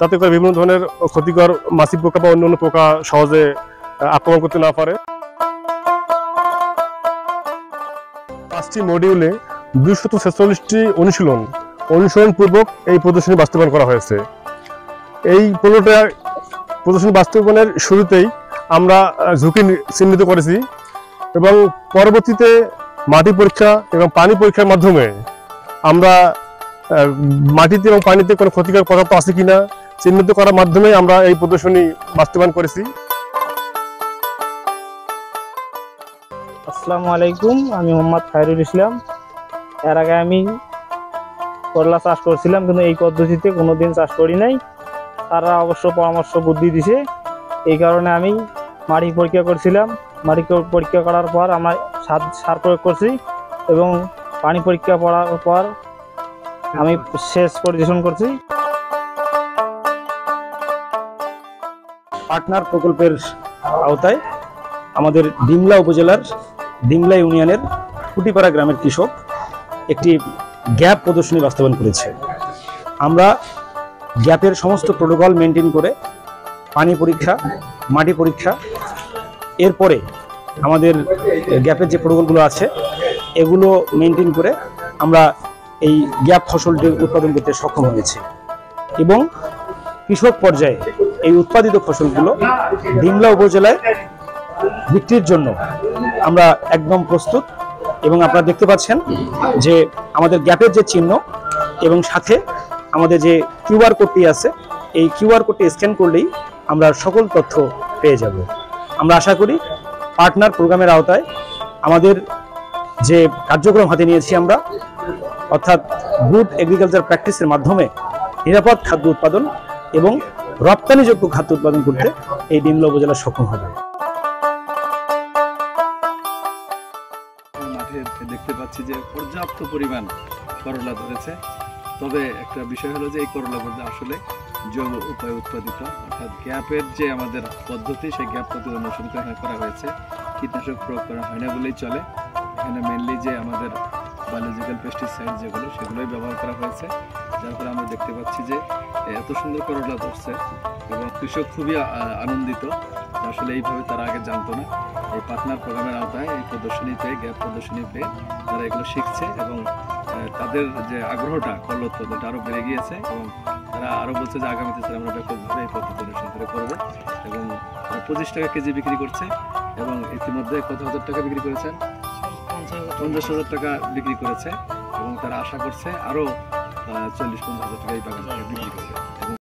যাতে করে বিভিন্ন ধরনের ক্ষতিকর মাছি পোকা বা অন্যান্য পোকা সহজে আক্রমণ করতে না পারে। 5টি মডিউলে 246টি অনুশীলন পূর্বক এই প্রদর্শনী বাস্তবায়ন করা হয়েছে। এই প্রদর্শনী বাস্তবায়নের শুরুতেই আমরা ঝুঁকি চিহ্নিত করেছি এবং পরবর্তীতে মাটি পরীক্ষা এবং পানি পরীক্ষার মাধ্যমে আমরা মাটিতে এবং পানিতে কোনো ক্ষতিকর পদার্থ আছে কিনা চিহ্নিত করার মাধ্যমে আমরা এই প্রদর্শনী বাস্তবায়ন করেছি। আসসালামু আলাইকুম, আমি মোহাম্মদ খায়রুল ইসলাম। এর আগে আমি করলা চাষ করছিলাম, কিন্তু এই পদ্ধতিতে কোনোদিন চাষ করি নাই। তারা অবশ্য পরামর্শ বুদ্ধি দিছে, এই কারণে আমি মাটি পরীক্ষা করছিলাম। মাটি পরীক্ষা করার পর আমরা সার প্রয়োগ করছি এবং পানি পরীক্ষা করার পর আমি সেচ পরিবেশন করছি। পার্টনার প্রকল্পের আওতায় আমাদের ডিমলা উপজেলার ডিমলা ইউনিয়নের কুটিপাড়া গ্রামের কৃষক একটি গ্যাপ প্রদর্শনী বাস্তবায়ন করেছে। আমরা গ্যাপের সমস্ত প্রোটোকল মেনটেন করে পানি পরীক্ষা, মাটি পরীক্ষা, এরপরে আমাদের গ্যাপের যে প্রোটোকলগুলো আছে এগুলো মেনটেন করে আমরা এই গ্যাপ ফসলটি উৎপাদন করতে সক্ষম হয়েছে এবং কৃষক পর্যায়ে এই উৎপাদিত ফসলগুলো ডিমলা উপজেলায় বিক্রির জন্য আমরা একদম প্রস্তুত। এবং আপনারা দেখতে পাচ্ছেন যে আমাদের গ্যাপের যে চিহ্ন এবং সাথে আমাদের যে কিউআর কোডটি আছে, এই কিউআর কোডটি স্ক্যান করলেই আমরা সকল তথ্য পেয়ে যাব। আমরা আশা করি পার্টনার প্রোগ্রামের আওতায় আমাদের যে কার্যক্রম হাতে নিয়েছি আমরা, অর্থাৎ গুড এগ্রিকালচার প্র্যাকটিসের মাধ্যমে নিরাপদ খাদ্য উৎপাদন এবং রপ্তানিযোগ্য খাদ্য উৎপাদন করতে এই ডিমলা উপজেলা সক্ষম হবে। মাঠে দেখতে পাচ্ছি যে পর্যাপ্ত পরিমাণ করলা ধরেছে। তবে একটা বিষয় হলো যে এই করলাগুলো আসলে জৈব উপায়ে উৎপাদিত, অর্থাৎ গ্যাপের যে আমাদের পদ্ধতি সেই গ্যাপ পদ্ধতি অনুসরণ করা হয়েছে। কীটনাশক প্রয়োগ করা হয় না বলেই চলে। এখানে মেনলি যে আমাদের বায়োলজিক্যাল পেস্টিসাইড যেগুলো সেগুলোই ব্যবহার করা হয়েছে, যার ফলে আমরা দেখতে পাচ্ছি যে এত সুন্দর করলা ধরছে এবং কৃষক খুবই আনন্দিত। আসলে এইভাবে তারা আগে জানতো না। এই পার্টনার প্রোগ্রামের আওতায় এই প্রদর্শনী পেয়ে, গ্যাপ প্রদর্শনী পেয়ে তারা এগুলো শিখছে এবং তাদের যে আগ্রহটা করলা উৎপাদনটা আরও বেড়ে গিয়েছে এবং তারা আরও বলছে যে আগামীতে তারা আমরা ব্যাপকভাবে এই পদ্ধতি অনুসরণ করে করবো। এবং 25 টাকা কেজি বিক্রি করছে এবং ইতিমধ্যে কত হাজার টাকা বিক্রি করেছেন? 50,000 টাকা বিক্রি করেছে এবং তারা আশা করছে আরও 40-50 হাজার টাকা এই বাগান থেকে বিক্রি করবে।